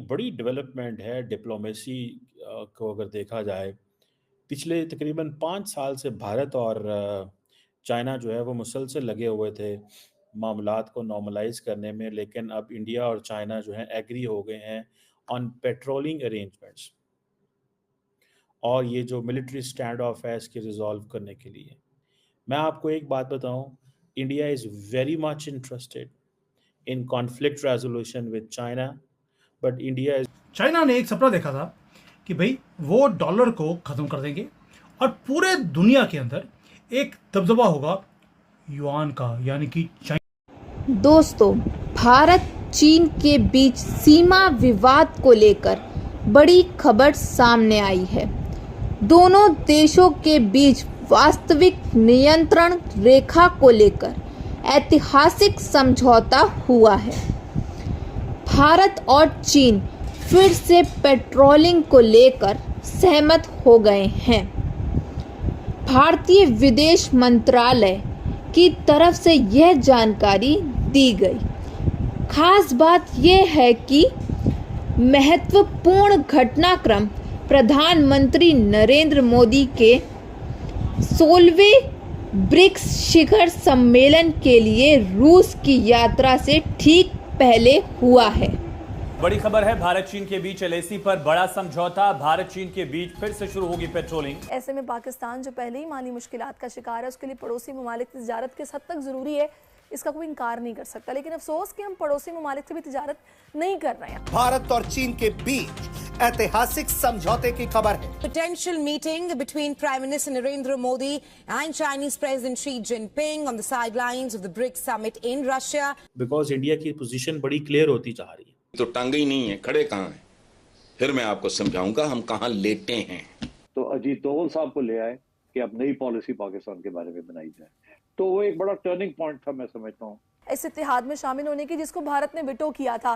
बड़ी डेवलपमेंट है डिप्लोमेसी को अगर देखा जाए। पिछले तकरीबन 5 साल से भारत और चाइना जो है वो मुसलसल लगे हुए थे मामलात को नॉर्मलाइज़ करने में, लेकिन अब इंडिया और चाइना जो हैं एग्री हो गए हैं ऑन पेट्रोलिंग अरेंजमेंट्स और ये जो मिलिट्री स्टैंड ऑफ है इसकी रिज़ॉल्व करने के लिए। मैं आपको एक बात बताऊँ, India is very much interested in conflict resolution with China, but India is China ने एक सपना देखा था कि भाई वो डॉलर को खत्म कर देंगे और पूरे दुनिया के अंदर एक दबदबा होगा युआन का, यानी कि चाइना। दोस्तों, भारत चीन के बीच सीमा विवाद को लेकर बड़ी खबर सामने आई है। दोनों देशों के बीच वास्तविक नियंत्रण रेखा को लेकर ऐतिहासिक समझौता हुआ है। भारत और चीन फिर से पेट्रोलिंग को लेकर सहमत हो गए हैं। भारतीय विदेश मंत्रालय की तरफ से यह जानकारी दी गई। खास बात यह है कि महत्वपूर्ण घटनाक्रम प्रधानमंत्री नरेंद्र मोदी के 16वें ब्रिक्स शिखर सम्मेलन के लिए रूस की यात्रा से ठीक पहले हुआ है। बड़ी खबर है, भारत चीन के बीच एलएसी पर बड़ा समझौता। भारत चीन के बीच फिर से शुरू होगी पेट्रोलिंग। ऐसे में पाकिस्तान जो पहले ही माली मुश्किलात का शिकार है, उसके लिए पड़ोसी ममालिक की तिजारत किस हद तक जरूरी है, इसका कोई इनकार नहीं कर सकता। लेकिन अफसोस कि हम पड़ोसी ममालिक से भी तिजारत नहीं कर रहे हैं। भारत और चीन के बीच ऐतिहासिक समझौते की खबर है। Potential meeting between Prime Minister Narendra Modi and Chinese President Xi Jinping on the sidelines of the BRICS summit in Russia. Because India की पोजीशन बड़ी क्लियर होती जा रही है। तो टांगे ही नहीं है, खड़े कहाँ हैं? फिर मैं आपको समझाऊंगा हम कहाँ लेटे हैं। तो अजीत दोवल साहब को ले आए कि अब नई पॉलिसी पाकिस्तान के बारे में बनाई जाए, तो वो एक बड़ा टर्निंग पॉइंट था, मैं समझता हूँ, इस इत्तेहाद में शामिल होने की, जिसको भारत ने विटो किया था।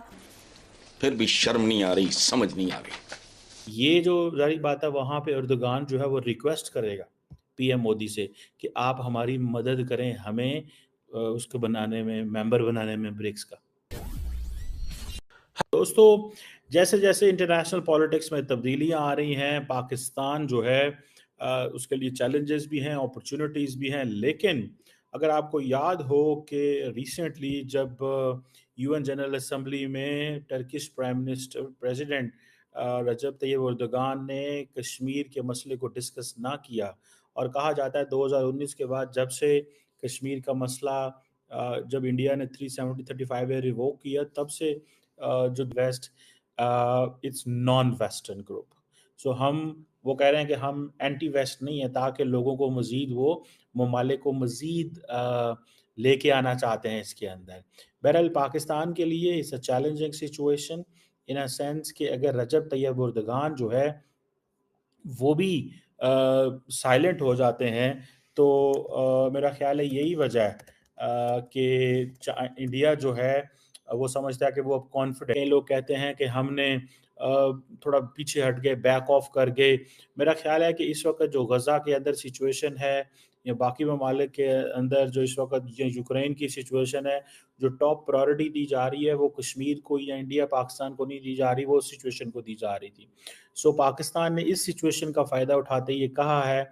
फिर भी शर्म नहीं आ रही, समझ नहीं आ रही। ये जो जारी बात है, वहाँ पे एर्दोगान जो है वो रिक्वेस्ट करेगा पीएम मोदी से कि आप हमारी मदद करें, हमें उसको बनाने में, मेंबर बनाने में ब्रिक्स का। दोस्तों, जैसे जैसे इंटरनेशनल पॉलिटिक्स में तब्दीलियां आ रही हैं, पाकिस्तान जो है उसके लिए चैलेंजेस भी हैं, अपॉर्चुनिटीज़ भी हैं। लेकिन अगर आपको याद हो कि रिसेंटली जब यूएन जनरल असेंबली में टर्किश प्रेसिडेंट रजब तैयब एर्दोगान ने कश्मीर के मसले को डिस्कस ना किया, और कहा जाता है 2019 के बाद जब से कश्मीर का मसला जब इंडिया ने 370-35 रिवोक किया, तब से जो west it's non western group. So हम वो कह रहे हैं कि हम एंटी वेस्ट नहीं है, ताकि लोगों को मज़ीद, वो ममालिक को मज़ीद लेके आना चाहते हैं इसके अंदर। बहरहाल पाकिस्तान के लिए it's a challenging situation in a sense कि अगर रजब तैयब एर्दोगान जो है वो भी साइलेंट हो जाते हैं, तो मेरा ख्याल है यही वजह है कि इंडिया जो है वो समझता है कि वो अब कॉन्फिडेंट। कई लोग कहते हैं कि हमने थोड़ा पीछे हट गए, बैक ऑफ कर गए। मेरा ख्याल है कि इस वक्त जो गज़ा के अंदर सिचुएशन है या बाकी ममालिक के अंदर जो इस वक्त यूक्रेन की सिचुएशन है, जो टॉप प्रायोरिटी दी जा रही है वो कश्मीर को या इंडिया पाकिस्तान को नहीं दी जा रही, वो सिचुएशन को दी जा रही थी। सो पाकिस्तान ने इस सिचुएशन का फ़ायदा उठाते ये कहा है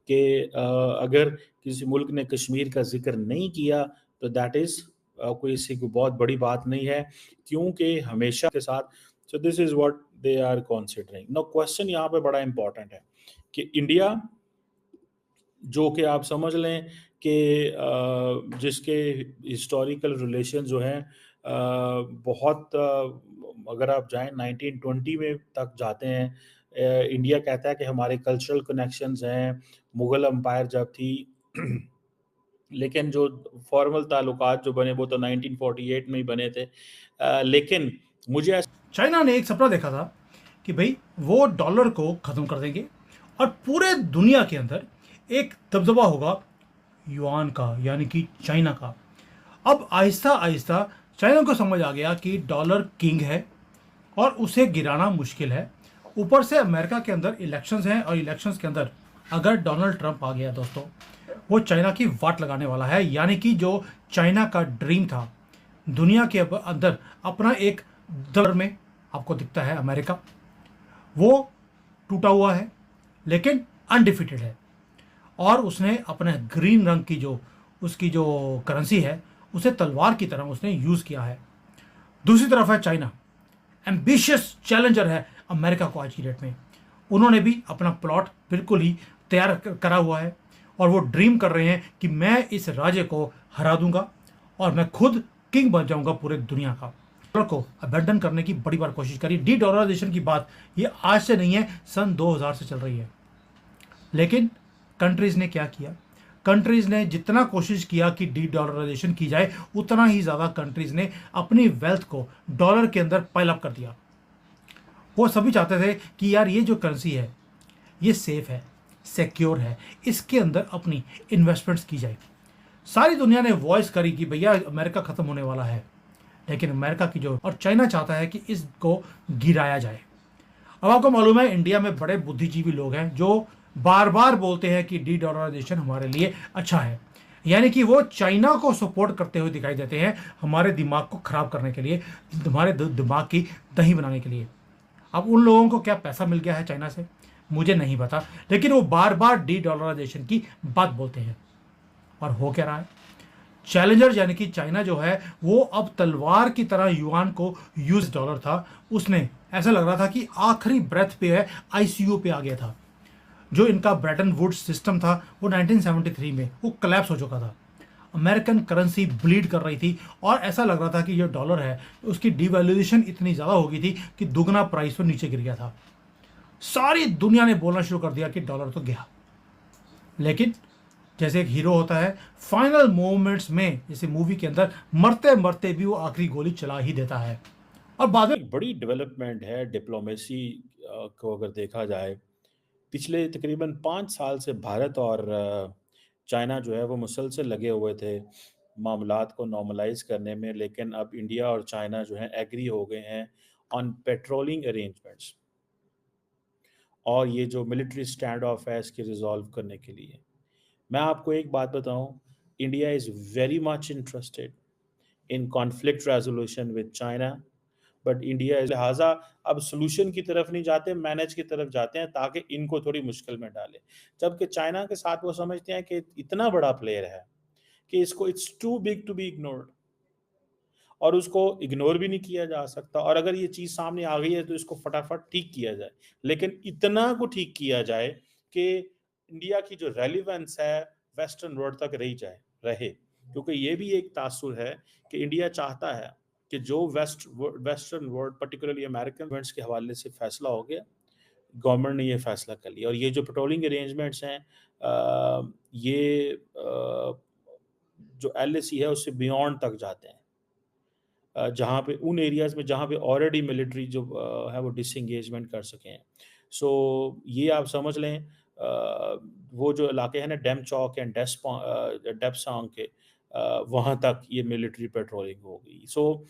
कि अगर किसी मुल्क ने कश्मीर का जिक्र नहीं किया तो दैट इज़ कोई इसकी कोई बहुत बड़ी बात नहीं है, क्योंकि हमेशा के साथ। So this is what they are considering. Now question यहाँ पे बड़ा इंपॉर्टेंट है कि इंडिया, जो कि आप समझ लें कि जिसके हिस्टोरिकल रिलेशन जो हैं बहुत, अगर आप जाएं 1920 में तक जाते हैं, इंडिया कहता है कि हमारे कल्चरल कनेक्शंस हैं, मुग़ल एम्पायर जब थी लेकिन जो फॉर्मल ताल्लुकात जो बने वो तो 1948 में ही बने थे। लेकिन मुझे चाइना ने एक सपना देखा था कि भाई वो डॉलर को खत्म कर देंगे और पूरे दुनिया के अंदर एक दबदबा होगा युआन का, यानी कि चाइना का। अब आहिस्ता आहिस्ता चाइना को समझ आ गया कि डॉलर किंग है और उसे गिराना मुश्किल है। ऊपर से अमेरिका के अंदर इलेक्शंस हैं और इलेक्शंस के अंदर अगर डोनाल्ड ट्रंप आ गया दोस्तों, वो चाइना की वाट लगाने वाला है। यानी कि जो चाइना का ड्रीम था दुनिया के अंदर अपना एक दर में आपको दिखता है अमेरिका, वो टूटा हुआ है लेकिन अनडिफिटेड है, और उसने अपने ग्रीन रंग की उसकी जो करेंसी है उसे तलवार की तरह उसने यूज़ किया है। दूसरी तरफ है चाइना, एम्बिशियस चैलेंजर है अमेरिका को आज की डेट में। उन्होंने भी अपना प्लॉट बिल्कुल ही तैयार करा हुआ है और वो ड्रीम कर रहे हैं कि मैं इस राज्य को हरा दूंगा और मैं खुद किंग बन जाऊंगा पूरे दुनिया का। डॉलर को अबेंडन करने की बड़ी बार कोशिश करी। डी डॉलराइजेशन की बात ये आज से नहीं है, सन 2000 से चल रही है। लेकिन कंट्रीज ने क्या किया? कंट्रीज ने जितना कोशिश किया कि डी डॉलराइजेशन की जाए, उतना ही ज़्यादा कंट्रीज ने अपनी वेल्थ को डॉलर के अंदर पाइल अप कर दिया। वो सभी चाहते थे कि यार ये जो करेंसी है ये सेफ है, सिक्योर है, इसके अंदर अपनी इन्वेस्टमेंट्स की जाए। सारी दुनिया ने वॉइस करी कि भैया अमेरिका ख़त्म होने वाला है, लेकिन अमेरिका की और चाइना चाहता है कि इसको गिराया जाए। अब आपको मालूम है इंडिया में बड़े बुद्धिजीवी लोग हैं जो बार बार बोलते हैं कि डी डॉलराइजेशन हमारे लिए अच्छा है, यानी कि वो चाइना को सपोर्ट करते हुए दिखाई देते हैं हमारे दिमाग को खराब करने के लिए, हमारे दिमाग की दही बनाने के लिए। अब उन लोगों को क्या पैसा मिल गया है चाइना से, मुझे नहीं पता, लेकिन वो बार बार डी डॉलराइजेशन की बात बोलते हैं। और हो क्या रहा है? चैलेंजर यानी कि चाइना जो है वो अब तलवार की तरह युआन को यूज डॉलर था, उसने ऐसा लग रहा था कि आखिरी ब्रेथ पे है, आईसीयू पे आ गया था। जो इनका ब्रेटन वुड्स सिस्टम था वो 1973 में वो कोलैप्स हो चुका था। अमेरिकन करेंसी ब्लीड कर रही थी और ऐसा लग रहा था कि जो डॉलर है उसकी डिवैल्यूएशन इतनी ज़्यादा हो गई थी कि दुगना प्राइस पर नीचे गिर गया था। सारी दुनिया ने बोलना शुरू कर दिया कि डॉलर तो गया। लेकिन जैसे एक हीरो होता है फाइनल मोमेंट्स में, जैसे मूवी के अंदर मरते मरते भी वो आखिरी गोली चला ही देता है। और बाद में एक बड़ी डेवलपमेंट है डिप्लोमेसी को अगर देखा जाए। पिछले तकरीबन 5 साल से भारत और चाइना जो है वो मुसलसल लगे हुए थे मामलात को नॉर्मलाइज करने में, लेकिन अब इंडिया और चाइना जो है एग्री हो गए हैं ऑन पेट्रोलिंग अरेंजमेंट्स, और ये जो मिलिट्री स्टैंड ऑफ है इसकी रिजॉल्व करने के लिए। मैं आपको एक बात बताऊं, India is very much interested in conflict resolution with China, but India लिहाजा अब सोल्यूशन की तरफ नहीं जाते, मैनेज की तरफ जाते हैं ताकि इनको थोड़ी मुश्किल में डालें। जबकि चाइना के साथ वो समझते हैं कि इतना बड़ा प्लेयर है कि इसको it's too big to be ignored, और उसको इग्नोर भी नहीं किया जा सकता। और अगर ये चीज़ सामने आ गई है तो इसको फटाफट ठीक किया जाए, लेकिन इतना को ठीक किया जाए कि इंडिया की जो रेलिवेंस है वेस्टर्न वर्ल्ड तक रहे, क्योंकि ये भी एक तासुर है कि इंडिया चाहता है कि जो western world particularly American governments के हवाले से फैसला हो गया, गवर्नमेंट ने ये फैसला कर लिया, और ये जो पेट्रोलिंग अरेंजमेंट्स हैं ये जो एलएसी है उससे बियॉन्ड तक जाते हैं, जहाँ पे उन एरियाज़ में जहाँ पे ऑलरेडी मिलिट्री जो है वो डिसएंगेजमेंट कर सके हैं। सो ये आप समझ लें वो जो इलाके हैं ना डेम चौक एंड डेप्सांग के, वहाँ तक ये मिलिट्री पेट्रोलिंग हो गई। सो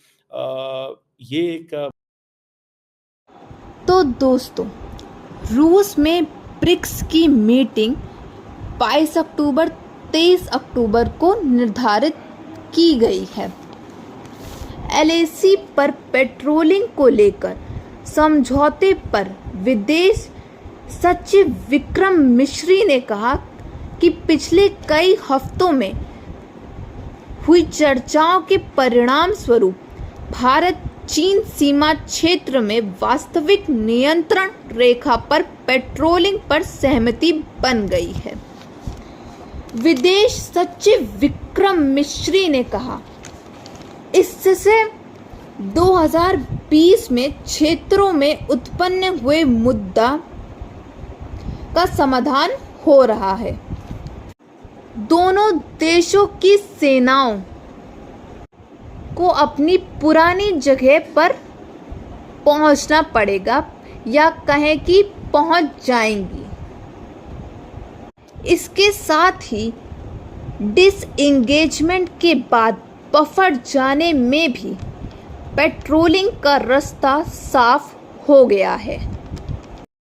ये एक तो दोस्तों, रूस में ब्रिक्स की मीटिंग 22 अक्टूबर 23 अक्टूबर को निर्धारित की गई है। एलएसी पर पेट्रोलिंग को लेकर समझौते पर विदेश सचिव विक्रम मिश्री ने कहा कि पिछले कई हफ्तों में हुई चर्चाओं के परिणाम स्वरूप भारत चीन सीमा क्षेत्र में वास्तविक नियंत्रण रेखा पर पेट्रोलिंग पर सहमति बन गई है। विदेश सचिव विक्रम मिश्री ने कहा, इससे 2020 में क्षेत्रों में उत्पन्न हुए मुद्दा का समाधान हो रहा है। दोनों देशों की सेनाओं को अपनी पुरानी जगह पर पहुंचना पड़ेगा, या कहें कि पहुंच जाएंगी। इसके साथ ही डिसएंगेजमेंट के बाद बफर जाने में भी पेट्रोलिंग का रास्ता साफ हो गया है।